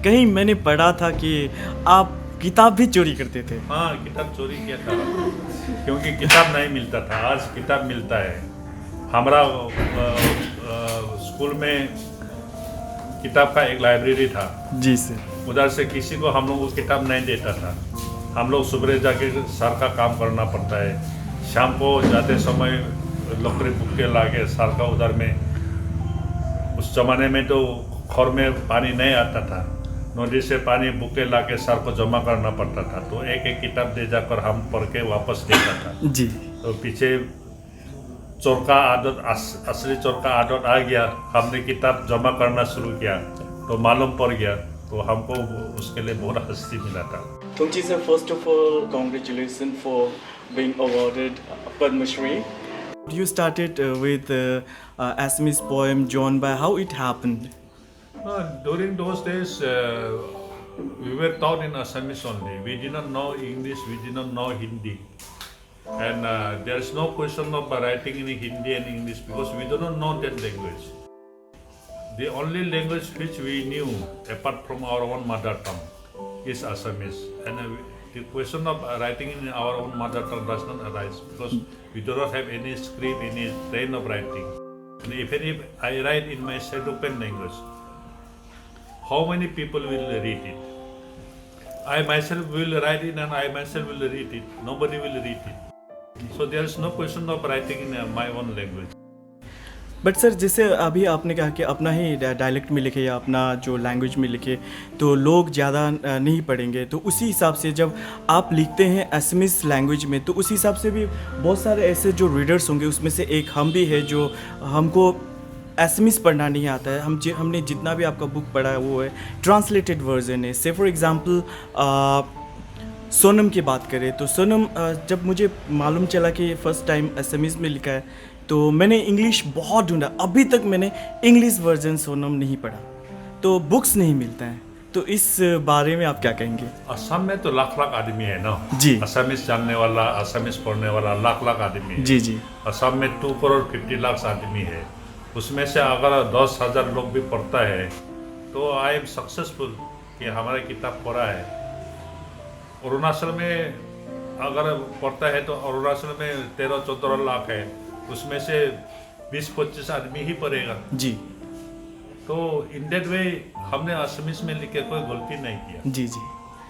कहीं मैंने पढ़ा था कि आप किताब भी चोरी करते थे। हाँ, किताब चोरी किया था क्योंकि किताब नहीं मिलता था। आज किताब मिलता है। हमारा स्कूल में किताब का एक लाइब्रेरी था। जी सर। उधर से किसी को हम लोग को किताब नहीं देता था। हम लोग सुबह जाके सर का काम करना पड़ता है। शाम को जाते समय लकड़ी बुक के लाके सर का उधर में, उस जमाने में तो घर में पानी नहीं आता था, नदी से पानी बुके लाके सर को जमा करना पड़ता था। तो एक एक किताब दे जाकर हम पढ़ के वापस देता था। जी। तो पीछे चोर का आदत, असली चोर का आदत आ गया। हमने किताब जमा करना शुरू किया तो मालूम पड़ गया, तो हमको उसके लिए बहुत हंसी मिला था। Thongchi sir, first of all, congratulations for being awarded Padma Shri. You started with Assamese poem John By. How it happened? During those days, we were taught in Assamese only. We did not know English, we did not know Hindi. And there is no question of writing in Hindi and English because we do not know that language. The only language which we knew, apart from our own mother tongue, is Assamese. And the question of writing in our own mother tongue does not arise because we do not have any script, any train of writing. And even if I write in my Sedupen language, how many people will read it? I myself will write it and I myself will read it. Nobody will read it. So there is no question of writing in my own language. But sir, जैसे अभी आपने कहा कि अपना ही dialect में लिखे या अपना जो लैंग्वेज में लिखे तो लोग ज़्यादा नहीं पढ़ेंगे, तो उसी हिसाब से जब आप लिखते हैं असमीस लैंग्वेज में तो उसी हिसाब से भी बहुत सारे ऐसे जो रीडर्स होंगे, उसमें से एक हम भी है जो हमको असमीस पढ़ना नहीं आता है। हमने जितना भी आपका बुक पढ़ा है वो है ट्रांसलेटेड वर्जन है। से फॉर एग्ज़ाम्पल सोनम की बात करें तो सोनम जब मुझे मालूम चला कि फ़र्स्ट टाइम असमीज़ में लिखा है तो मैंने इंग्लिश बहुत ढूंढा, अभी तक मैंने इंग्लिश वर्जन सोनम नहीं पढ़ा, तो बुक्स नहीं मिलता है। तो इस बारे में आप क्या कहेंगे? असम में तो लाख लाख आदमी है ना जी। असमीज जानने वाला, असमीज पढ़ने वाला लाख लाख आदमी है। जी जी। असम में 2 करोड़ 50 लाख आदमी है। उसमें से अगर 10,000 लोग भी पढ़ता है तो आई एम सक्सेसफुल कि हमारा किताब पढ़ा है। अरुणाचल में अगर पढ़ता है तो अरुणाचल में 13-14 लाख है, उसमें से 20-25 आदमी ही पढ़ेगा। जी। तो इन दैट वे हमने असमीज में लिखे कोई गलती नहीं किया। जी जी।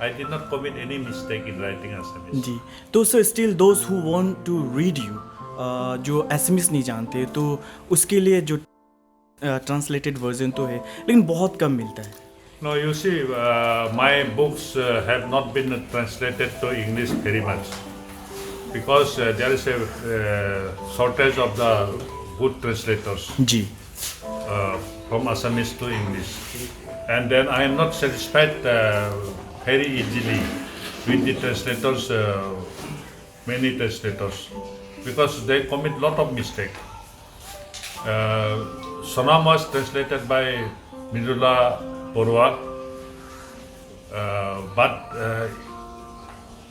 I did not commit any mistake in writing Assamese. जी। तो sir still those who want to read you, जो असमीज नहीं जानते तो उसके लिए जो ट्रांसलेटेड वर्जन तो है लेकिन बहुत कम मिलता है। No, you see, my books have not been translated to English very much because there is a shortage of the good translators जी। from Assamese to English. And then I am not satisfied very easily with the translators, many translators, because they commit lot of mistake. Sonam was translated by Mirula Porwa, but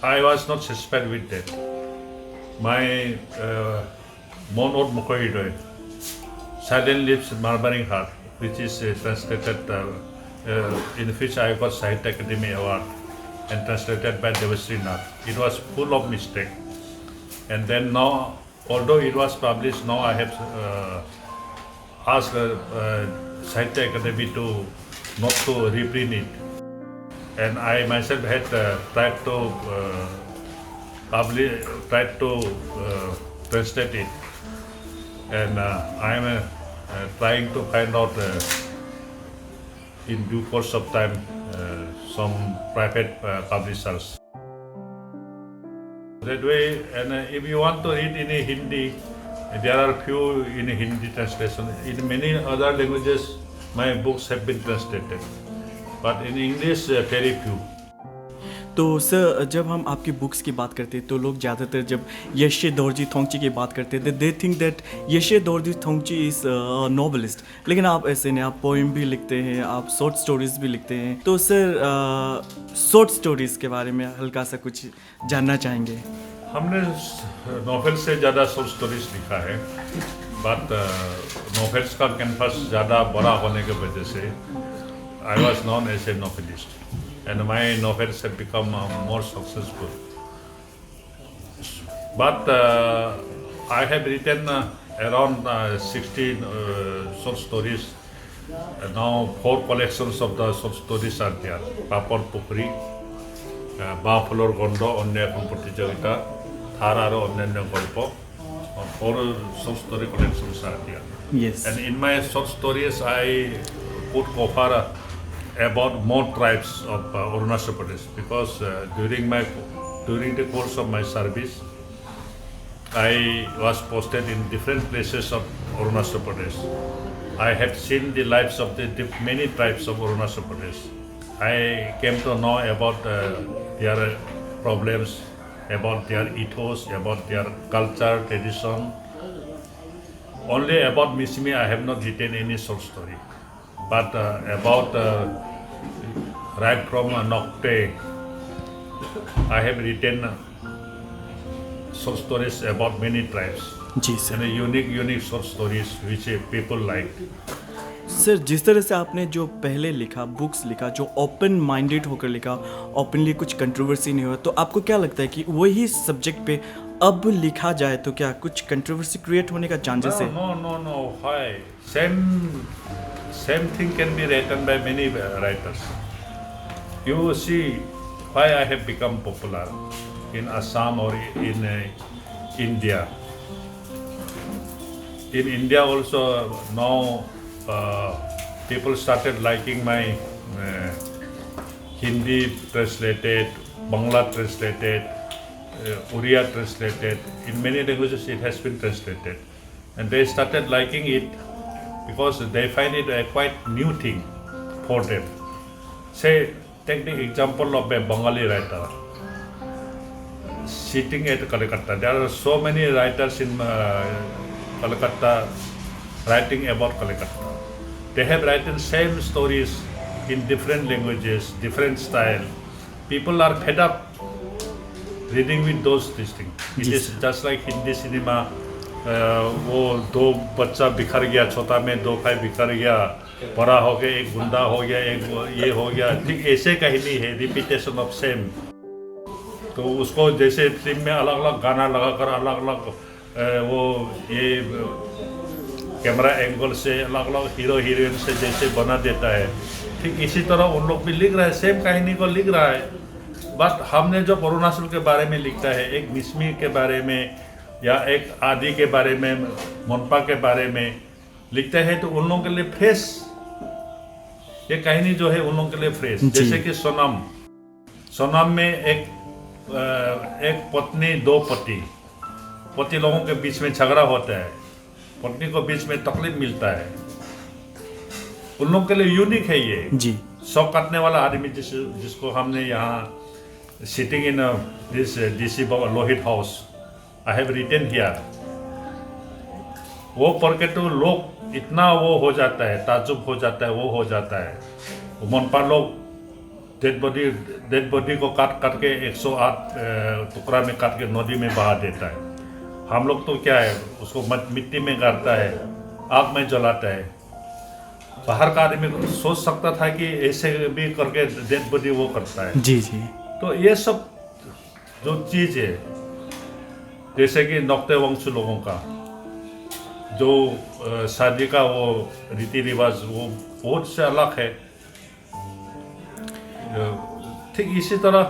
I was not satisfied with that. My Mon Od Mukoidoy, Silent Lips Murmuring Heart, which is translated, in which I got Sahitya Academy Award and translated by Devasri Nath. It was full of mistake. And then now, although it was published, now I have asked Sahitya Academy to not to reprint it, and I myself had tried to translate it, and I am trying to find out in due course of time some private publishers. That way, and if you want to read in Hindi, there are few in Hindi translation. In many other languages, my books have been translated, but in English, very few. तो sir जब हम आपकी books की बात करते हैं तो लोग ज़्यादातर जब यशे दोरजी थोंगची की बात करते हैं they think that Yeshe Dorjee Thongchi is novelist, लेकिन आप ऐसे नहीं, आप पोइम भी लिखते हैं, आप शॉर्ट स्टोरीज भी लिखते हैं। तो सर शॉर्ट स्टोरीज़ के बारे में हल्का सा कुछ जानना चाहेंगे? हमने नॉवेल से ज़्यादा शॉर्ट स्टोरीज लिखा है, बट नॉवेल्स का कैनवस ज़्यादा बड़ा होने की वजह से I was known as a novelist, and my novels have become more successful. But I have written around 16 short stories. And now 4 collections of the short stories are there. Papar Pukri, Buffalo Gondo, Onne Kompotijagita, Tararo, Onne Golpo. 4 short story collections are there. Yes. And in my short stories, I put cover about more tribes of Arunachal Pradesh, because during the course of my service, I was posted in different places of Arunachal Pradesh. I have seen the lives of the many tribes of Arunachal Pradesh. I came to know about their problems, about their ethos, about their culture, tradition. Only about Misimi, I have not written any short story. But about right from Nokte, I have written short stories about many tribes. जी sir. And unique short stories which people like. Sir जिस तरह से आपने जो पहले लिखा, books लिखा, जो ओपन माइंडेड होकर लिखा, ओपनली कुछ कंट्रोवर्सी नहीं हुआ, तो आपको क्या लगता है कि वही सब्जेक्ट पे अब लिखा जाए तो क्या कुछ कंट्रोवर्सी क्रिएट होने का चांसेस है? No. Why? Same thing can be written by many writers. You see why I have become popular in Assam or in India. In India also now people started liking my Hindi translated, Bangla translated, Oriya translated. In many languages it has been translated. And they started liking it because they find it a quite new thing for them. Say, take the example of a Bengali writer sitting at Calcutta. There are so many writers in Calcutta writing about Calcutta. They have written same stories in different languages, different style. People are fed up reading with these things. It is just like Hindi cinema. वो 2 बच्चा बिखर गया, छोटा में 2 भाई बिखर गया, बड़ा हो गया, एक गुंडा हो गया, एक ये हो गया, ठीक ऐसे कहानी है, रिपीटेशन ऑफ सेम। तो उसको जैसे फिल्म में अलग अलग गाना लगाकर अलग अलग वो ये कैमरा एंगल से अलग अलग हीरो हीरोइन से जैसे बना देता है, ठीक इसी तरह उन लोग भी लिख रहा है, सेम कहानी को लिख रहा है। बट हमने जो अरुणाचल के बारे में लिखता है, एक मिसमी के बारे में या एक आदि के बारे में, मोनपा के बारे में लिखता है, तो उन लोगों के लिए फ्रेश ये कहानी जो है उन लोगों के लिए फ्रेश। जैसे कि सोनम में एक पत्नी 2 पति लोगों के बीच में झगड़ा होता है, पत्नी को बीच में तकलीफ मिलता है, उन लोगों के लिए यूनिक है ये जी। शौक काटने वाला आदमी जिसको हमने यहाँ sitting in this DC Lohit house I have written here, वो पढ़ के तो लोग इतना वो हो जाता है, ताजुब हो जाता है, वो हो जाता है। मनपा लोग डेड बॉडी को काट के 108 टुकड़ा में काट के नदी में बहा देता है। हम लोग तो क्या है, उसको मिट्टी में गाड़ता है, आग में जलाता है। बाहर का आदमी सोच सकता था कि ऐसे भी करके डेड बॉडी वो करता है जी। तो ये सब जो चीज़ है, जैसे कि नौकते वंश लोगों का जो शादी का वो रीति रिवाज वो बहुत से अलग है। ठीक इसी तरह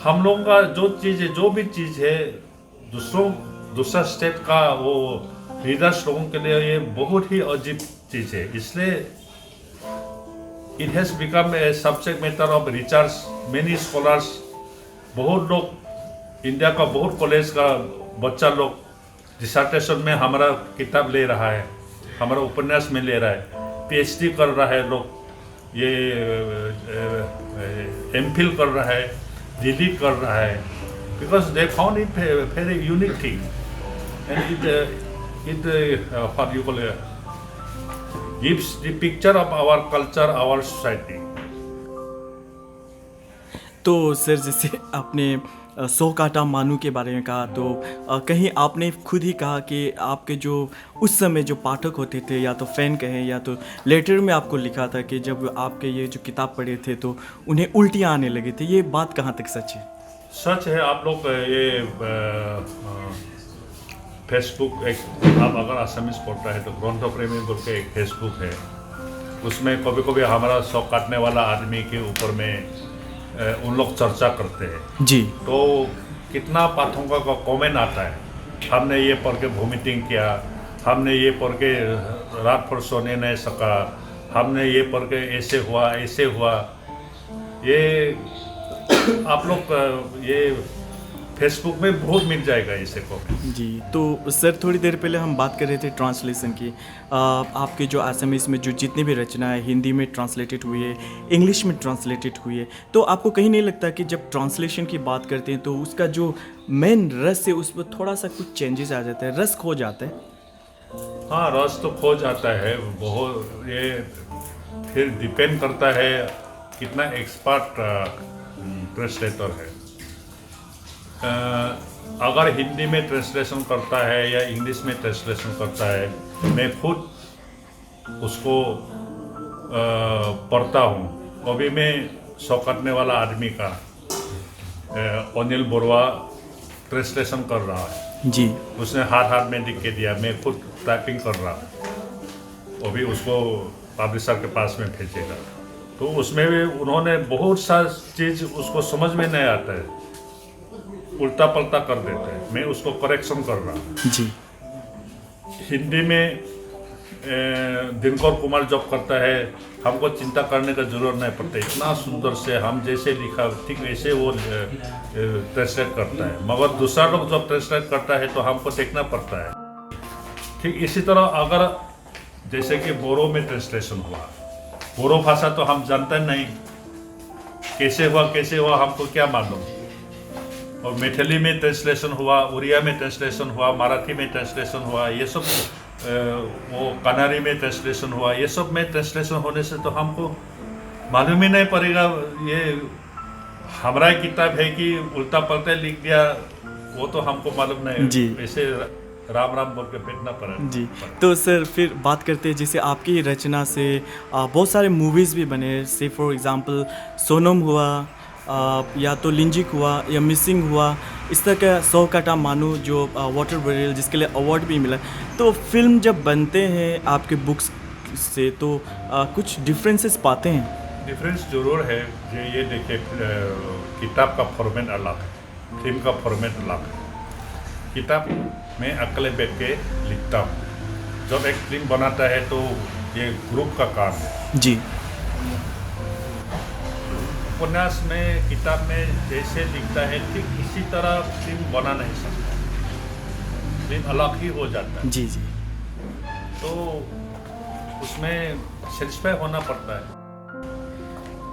हम लोगों का जो चीज़ है, जो भी चीज़ है, दूसरा स्टेट का वो रीडर्स लोगों के लिए ये बहुत ही अजीब चीज़ है। इसलिए it has become a subject matter of research. Many scholars, बहुत लोग इंडिया का बहुत कॉलेज का बच्चा लोग डिसर्टेशन में हमारा किताब ले रहा है, हमारा उपन्यास में ले रहा है, PhD कर रहा है लोग, ये MPhil कर रहा है, DD कर रहा है, because they found it very unique thing and it what you call gives the picture of our culture, our society. तो सर जैसे आपने 100 काटा मानू के बारे में कहा, तो कहीं आपने खुद ही कहा कि आपके जो उस समय जो पाठक होते थे, या तो फ़ैन कहें या तो लेटर में आपको लिखा था कि जब आपके ये जो किताब पढ़े थे तो उन्हें उल्टियाँ आने लगी थी, ये बात कहाँ तक सच है? सच है। आप लोग ये फेसबुक, एक आप अगर आसामीज पढ़ता है तो ग्रंथ प्रेमी बोल के एक फेसबुक है, उसमें कभी कभी हमारा 100 काटने वाला आदमी के ऊपर में उन लोग चर्चा करते हैं। जी। तो कितना पाठकों का कमेंट आता है, हमने ये पढ़ के वोमिटिंग किया, हमने ये पढ़ के रात भर सोने नहीं सका, हमने ये पढ़ के ऐसे हुआ। ये आप लोग ये फेसबुक में बहुत मिल जाएगा इसे को। जी, तो सर थोड़ी देर पहले हम बात कर रहे थे ट्रांसलेशन की। आपके जो आसामीज़ में जो जितनी भी रचना है हिंदी में ट्रांसलेटेड हुई है, इंग्लिश में ट्रांसलेटेड हुई है, तो आपको कहीं नहीं लगता कि जब ट्रांसलेशन की बात करते हैं तो उसका जो मेन रस है उस पर थोड़ा सा कुछ चेंजेस आ जाता है, रस खो जाता है? हाँ, रस तो खो जाता है बहुत। ये फिर डिपेंड करता है कितना एक्सपर्ट ट्रांसलेटर है। अगर हिंदी में ट्रांसलेशन करता है या इंग्लिश में ट्रांसलेशन करता है, मैं खुद उसको पढ़ता हूँ। अभी मैं 100 काटने वाला आदमी का अनिल बरुआ ट्रांसलेशन कर रहा है। जी। उसने हाथ में लिख के दिया, मैं खुद टाइपिंग कर रहा हूँ। अभी उसको पब्लिशर के पास में भेजेगा, तो उसमें भी उन्होंने बहुत सा चीज़ उसको समझ में नहीं आता है, उल्टा पलटा कर देते हैं। मैं उसको करेक्शन कर रहा हूँ। जी। हिंदी में दिनकर कुमार जब करता है, हमको चिंता करने का जरूरत नहीं पड़ता, इतना सुंदर से हम जैसे लिखा ठीक वैसे वो ट्रांसलेट करता है। मगर दूसरा लोग जब ट्रांसलेट करता है तो हमको देखना पड़ता है। ठीक इसी तरह अगर जैसे कि बोरो में ट्रांसलेशन हुआ, बोरो भाषा तो हम जानते नहीं, कैसे हुआ हमको क्या मालूम। और मैथिली में ट्रांसलेशन हुआ, उड़िया में ट्रांसलेशन हुआ, मराठी में ट्रांसलेशन हुआ, ये सब वो कनारी में ट्रांसलेशन हुआ, ये सब में ट्रांसलेशन होने से तो हमको मालूम ही नहीं पड़ेगा। ये हमारा किताब है कि उल्टा पलटा लिख दिया, वो तो हमको मालूम नहीं। जी। ऐसे राम बोल के बैठना पड़ा। जी, तो सर फिर बात करते हैं, जैसे आपकी रचना से बहुत सारे मूवीज़ भी बने, से फॉर एग्जांपल सोनम हुआ, या तो लिंजिक हुआ, या मिसिंग हुआ, इस तरह का 100 काटा मानू जो वाटर बरेल जिसके लिए अवार्ड भी मिला। तो फिल्म जब बनते हैं आपके बुक्स से तो कुछ डिफरेंसेस पाते हैं? डिफरेंस जरूर है। ये देखिए, किताब का फॉर्मेट अलग है, फिल्म का फॉर्मेट अलग है। किताब में अकेले बैठ के लिखता हूँ, जब एक फिल्म बनाता है तो ये ग्रुप का काम है। जी। उपन्यास में, किताब में जैसे लिखता है ठीक इसी तरह फिल्म बना नहीं सकता, फिल्म अलग ही हो जाता है। जी। जी। तो उसमें सेटिस्फाई होना पड़ता है।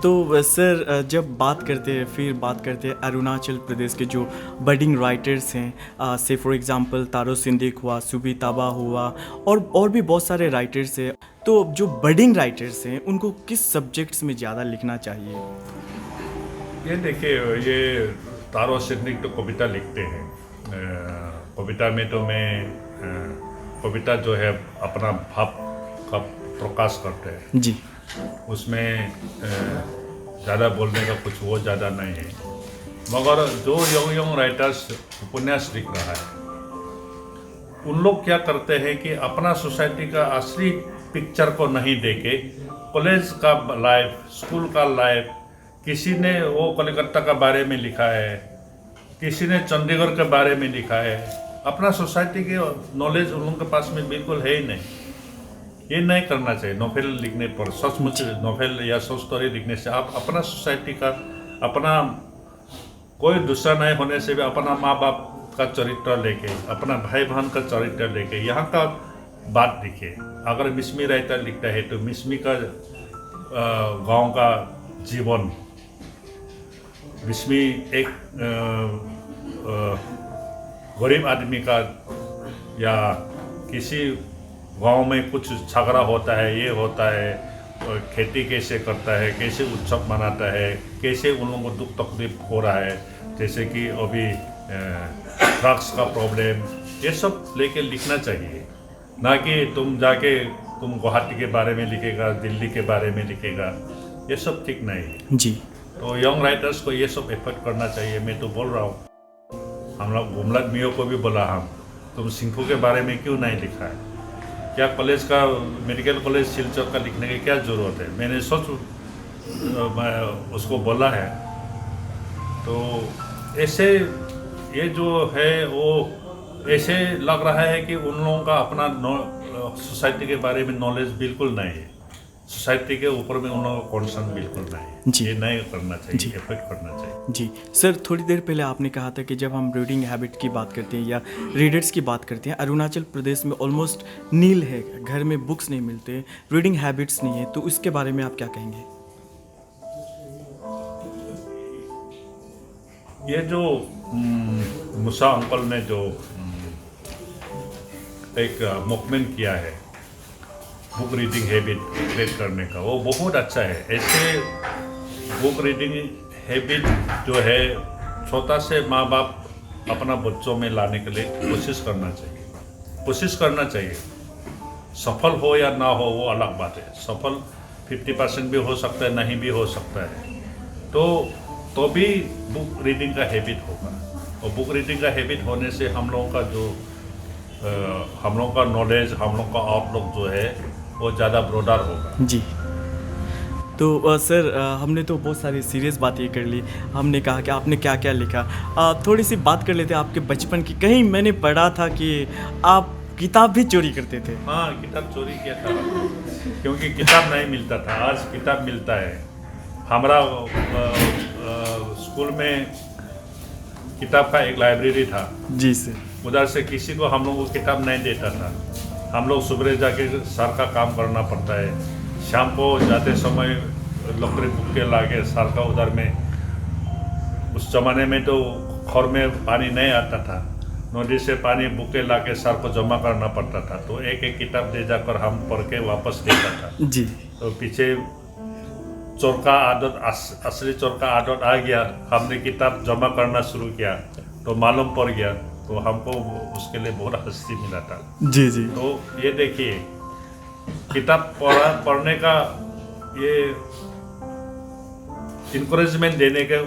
तो सर जब बात करते हैं, फिर बात करते हैं अरुणाचल प्रदेश के जो बडिंग राइटर्स हैं, से फॉर एग्जांपल तारो सिंधिक हुआ, सुबी ताबा हुआ, और भी बहुत सारे राइटर्स हैं। तो जो बडिंग राइटर्स हैं उनको किस सब्जेक्ट्स में ज़्यादा लिखना चाहिए? ये देखिए, ये तारो सिंधिक तो कविता लिखते हैं। कविता में तो कविता जो है अपना भाव का प्रकाश करते हैं। जी। उसमें ज़्यादा बोलने का कुछ वो ज़्यादा नहीं है। मगर जो यंग राइटर्स उपन्यास लिख रहा है, उन लोग क्या करते हैं कि अपना सोसाइटी का असली पिक्चर को नहीं देके कॉलेज का लाइफ, स्कूल का लाइफ, किसी ने वो कलकत्ता का बारे में लिखा है, किसी ने चंडीगढ़ के बारे में लिखा है। अपना सोसाइटी के नॉलेज उन लोगों के पास में बिल्कुल है ही नहीं। ये नहीं करना चाहिए। नोवेल लिखने पर, सचमुच नोवेल या शॉर्ट स्टोरी लिखने से आप अपना सोसाइटी का, अपना कोई दूसरा नहीं होने से भी अपना माँ बाप का चरित्र लेके, अपना भाई बहन का चरित्र लेके यहाँ का बात लिखे। अगर मिसमी राइटर लिखता है तो मिसमी का गांव का जीवन, मिसमी एक गरीब आदमी का, या किसी गांव में कुछ झगड़ा होता है, ये होता है, खेती कैसे करता है, कैसे उत्सव मनाता है, कैसे उन लोगों को दुख तकलीफ हो रहा है, जैसे कि अभी ड्रग्स का प्रॉब्लम, ये सब लेके लिखना चाहिए। ना कि तुम जाके तुम गुवाहाटी के बारे में लिखेगा, दिल्ली के बारे में लिखेगा, ये सब ठीक नहीं है। जी तो यंग राइटर्स को ये सब एफर्ट करना चाहिए। मैं तो बोल रहा हूँ, हम लोग गुमलाद मियो को भी बोला, हम तुम सिंखू के बारे में क्यों नहीं लिखा है? क्या कॉलेज का, मेडिकल कॉलेज सिलचर का लिखने की क्या ज़रूरत है? मैंने मैं उसको बोला है। तो ऐसे ये जो है वो ऐसे लग रहा है कि उन लोगों का अपना सोसाइटी के बारे में नॉलेज बिल्कुल नहीं है, सोसाइटी के ऊपर में उन लोगों का कॉन्सर्न बिल्कुल नहीं है। जी। ये नहीं करना चाहिए, एफर्ट करना चाहिए। जी सर, थोड़ी देर पहले आपने कहा था कि जब हम रीडिंग हैबिट की बात करते हैं या रीडर्स की बात करते हैं, अरुणाचल प्रदेश में ऑलमोस्ट नील है, घर में बुक्स नहीं मिलते, रीडिंग हैबिट्स नहीं है, तो उसके बारे में आप क्या कहेंगे? ये जो मूसा अंकल ने जो एक मूवमेंट किया है बुक रीडिंग हैबिट क्रिएट करने का, वो बहुत अच्छा है। ऐसे बुक रीडिंग हैबिट जो है छोटा से माँ बाप अपना बच्चों में लाने के लिए कोशिश करना चाहिए। सफल हो या ना हो वो अलग बात है। सफल 50% भी हो सकता है, नहीं भी हो सकता है। तो भी बुक रीडिंग का हैबिट होगा, और बुक रीडिंग का हैबिट होने से हम लोगों का जो हम लोगों का नॉलेज, हम लोगों का आउटलुक जो है वो ज़्यादा ब्रॉडर होगा। जी तो सर, हमने तो बहुत सारी सीरियस बातें कर ली, हमने कहा कि आपने क्या क्या लिखा, थोड़ी सी बात कर लेते हैं आपके बचपन की। कहीं मैंने पढ़ा था कि आप किताब भी चोरी करते थे। हाँ, किताब चोरी किया था, क्योंकि किताब नहीं मिलता था। आज किताब मिलता है। हमारा स्कूल में किताब का एक लाइब्रेरी था। जी सर। उधर से किसी को हम लोग को किताब नहीं देता था। हम लोग सुबह जाके सर का काम करना पड़ता है, शाम को जाते समय लकड़ी बुक के लाके सर का उधर में, उस जमाने में तो घर में पानी नहीं आता था, नदी से पानी बुके लाके सर को जमा करना पड़ता था। तो एक एक किताब दे जाकर हम पढ़ के वापस देता था। जी तो पीछे चोर का आदत, असली चोर का आदत आ गया। हमने किताब जमा करना शुरू किया तो मालूम पड़ गया, तो हमको उसके लिए बहुत हंसी मिला था। जी जी। तो ये देखिए, किताब पढ़ने का ये इनकरेजमेंट देने के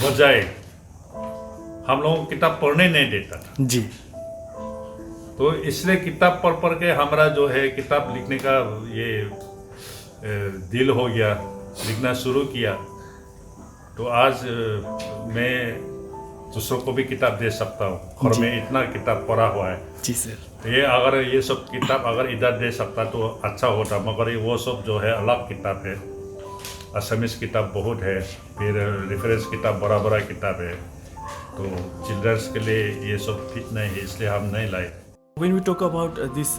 बजाय हम लोगों को किताब पढ़ने नहीं देता था। जी तो इसलिए किताब पढ़ के हमारा जो है किताब लिखने का ये दिल हो गया, लिखना शुरू किया। तो आज मैं दूसरों को भी किताब दे सकता हूँ। घर में इतना किताब पढ़ा हुआ है। जी सर। ये अगर ये सब किताब अगर इधर दे सकता तो अच्छा होता, मगर ये वो सब जो है अलग किताब है। असमीज किताब बहुत है, फिर रेफरेंस किताब बड़ा बड़ा किताब है, तो चिल्ड्रंस के लिए ये सब फिट नहीं है, इसलिए हम नहीं लाए। When we talk about this,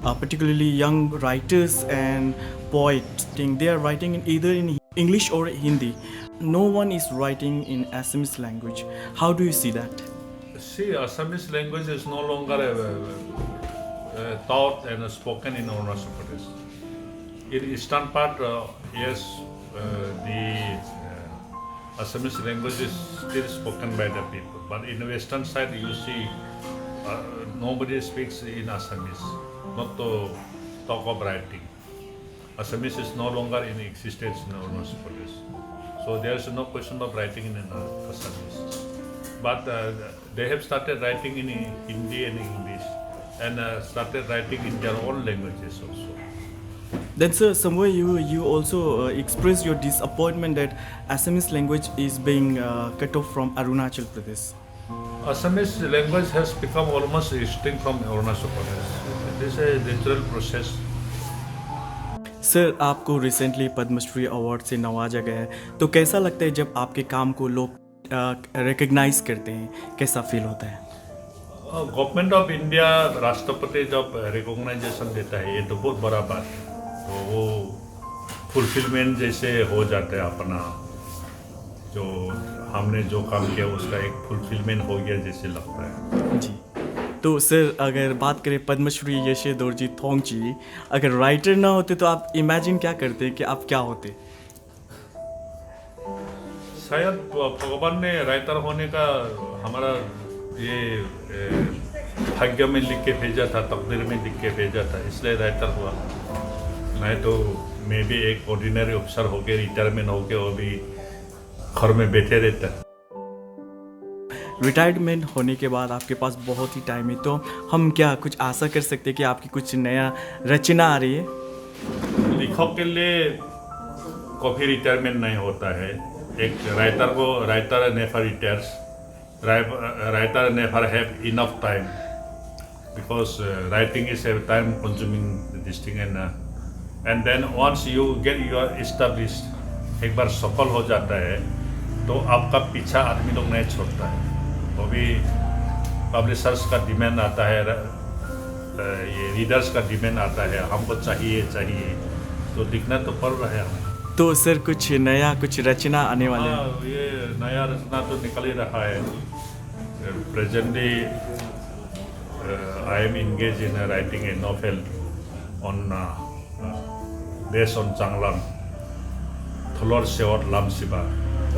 particularly young writers and poets, they are writing either in English or Hindi. No one is writing in Assamese language. How do you see that? See, Assamese language is no longer taught and spoken in Arunachal Pradesh. In eastern part, yes, the Assamese language is still spoken by the people. But in the western side, you see, nobody speaks in Assamese, not to talk of writing. Assamese is no longer in existence in Arunachal Pradesh. So there is no question of writing in Assamese. But they have started writing in Hindi and English, and started writing in their own languages also. Then, sir, somewhere you also express your disappointment that Assamese language is being cut off from Arunachal Pradesh. Assamese language has become almost extinct from Arunachal Pradesh. It is a natural process. Sir, आपको recently Padmashri award से नवाजा गया है, तो कैसा लगता है जब आपके काम को लोग रिकग्नाइज करते हैं, कैसा फील होता है? गवर्नमेंट ऑफ इंडिया, राष्ट्रपति जब रिकॉग्नाइजेशन देता है, ये तो बहुत बड़ा बात है। तो वो फुलफिलमेंट जैसे हो जाता है, अपना जो हमने जो काम किया उसका एक फुलफिलमेंट हो गया जैसे लगता है। जी। तो सर अगर बात करें पद्मश्री यशे दोरजी थोंगची, अगर राइटर ना होते तो आप इमेजिन क्या करते कि आप क्या होते? शायद भगवान ने राइटर होने का हमारा ये भाग्य में लिख के भेजा था, तकदीर में लिख के भेजा था, इसलिए राइटर हुआ। नहीं तो मैं भी एक ऑर्डिनरी अफसर होके रिटायरमेंट होके वो भी घर में बैठे रहता। रिटायरमेंट होने के बाद आपके पास बहुत ही टाइम है, तो हम क्या कुछ आशा कर सकते हैं कि आपकी कुछ नया रचना आ रही है? लेखक के लिए कभी रिटायरमेंट नहीं होता है। एक राइटर को writer never retires, writer never have enough time because writing is a time consuming this thing and then once you get your established, एक बार सफल हो जाता है तो आपका पीछा आदमी लोग नहीं छोड़ता है। वो भी पब्लिशर्स का डिमांड आता है, ये रीडर्स का डिमांड आता है, हमको चाहिए तो लिखना तो पड़ रहा है हमें। तो सर कुछ नया कुछ रचना आने वाले हैं? हाँ, ये नया रचना तो निकल ही रहा है। Presently I am engage in writing a novel on based on Changlang, थोलर सेवट लामसिबा।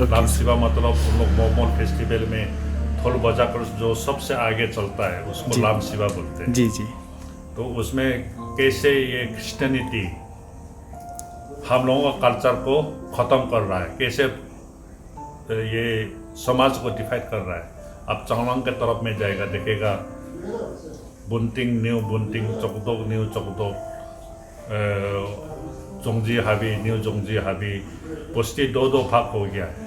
लामसिबा मतलब उन लोग मोमोन फेस्टिवल में थोल बजाकर जो सबसे आगे चलता है उसको लामसिबा बोलते हैं। जी जी। तो उसमें कैसे ये क्रिश्चियनिटी हम लोगों का कल्चर को ख़त्म कर रहा है, कैसे ये समाज को डिफाइड कर रहा है। अब चांगलांग के तरफ में जाएगा, देखेगा बुंटिंग न्यू बुंटिंग, चौकदोक न्यू चौकदोक, जोंगजी हाबी न्यू जोंगजी हाबी, बस्ती दो भाग हो गया है।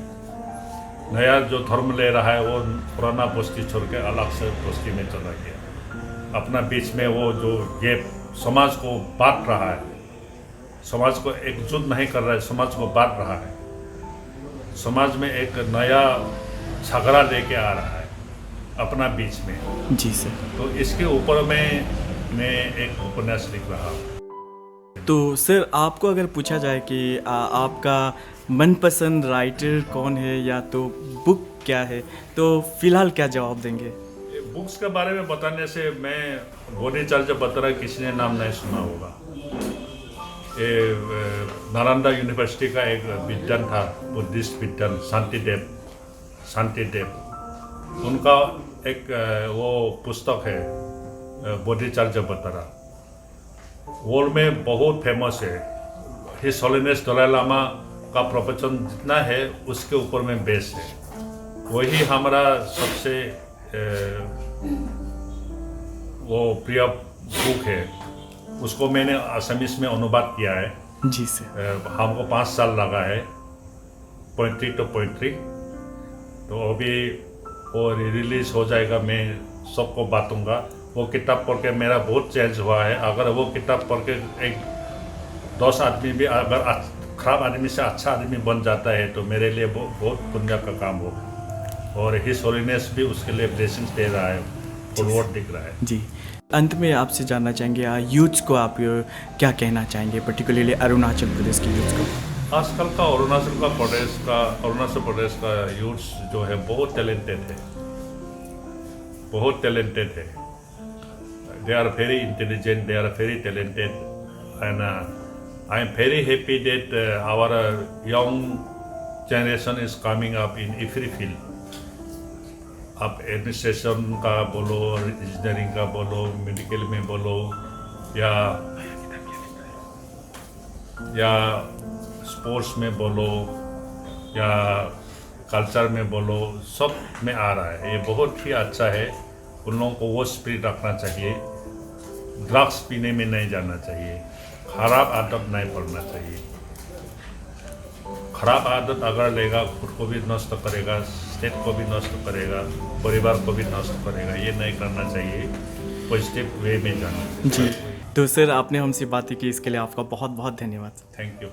नया जो धर्म ले रहा है वो पुराना बस्ती छोड़ के अलग से बस्ती में चला गया। अपना बीच में वो जो गैप समाज को बांट रहा है, समाज को एकजुट नहीं कर रहा है, समाज को बांट रहा है। समाज में एक नया झगड़ा लेके आ रहा है अपना बीच में। जी सर। तो इसके ऊपर मैं एक उपन्यास लिख रहा हूँ। तो सर आपको अगर पूछा जाए कि आपका मनपसंद राइटर कौन है या तो बुक क्या है, तो फिलहाल क्या जवाब देंगे? बुक्स के बारे में बताने से मैं बोधिचर्य बत्रा किसी ने नाम नहीं सुना होगा। ये नालंदा यूनिवर्सिटी का एक विद्वान था, बुद्धिस्ट विद्वान शांतिदेव, उनका एक वो पुस्तक है बोधिचर्य बत्रा, वर्ल्ड में बहुत फेमस है। हिज होलिनेस दलाई लामा का प्रवचन जितना है उसके ऊपर में बेस है। वही हमारा सबसे वो प्रिय बुक है। उसको मैंने असमीज में अनुवाद किया है। जी सर। हमको 5 साल लगा है, पोइट्री टू पोइट्री। तो अभी वो रिलीज हो जाएगा, मैं सबको बांटूंगा। वो किताब पढ़ के मेरा बहुत चेंज हुआ है। अगर वो किताब पढ़ के एक 10 आदमी भी अगर खराब आदमी से अच्छा आदमी बन जाता है तो मेरे लिए वो बहुत पुण्य का काम होगा। और हिज होलिनेस भी उसके लिए ब्लेसिंग्स दे रहा है, फॉरवर्ड दिख रहा है। जी, अंत में आपसे जानना चाहेंगे यूथ्स को आप क्या कहना चाहेंगे, पर्टिकुलरली अरुणाचल प्रदेश के यूथ्स को? आजकल का अरुणाचल प्रदेश का यूथ्स जो है बहुत टैलेंटेड है। They are very intelligent, they are very talented, and I am very happy that our young generation is coming up in every field. आप एडमिनिस्ट्रेशन का बोलो, इंजीनियरिंग का बोलो, मेडिकल में बोलो, या स्पोर्ट्स में बोलो, या कल्चर में बोलो, सब में आ रहा है। ये बहुत ही अच्छा है। उन लोगों को वो स्पिरिट रखना चाहिए। ड्रग्स पीने में नहीं जाना चाहिए, खराब आदत नहीं पड़ना चाहिए। खराब आदत अगर लेगा खुद को भी नष्ट करेगा, स्टेट को भी नष्ट करेगा, परिवार को भी नष्ट करेगा। ये नहीं करना चाहिए, पॉजिटिव वे में जाना चाहिए। जी, तो सर आपने हमसे बातें की, इसके लिए आपका बहुत बहुत धन्यवाद। Thank you.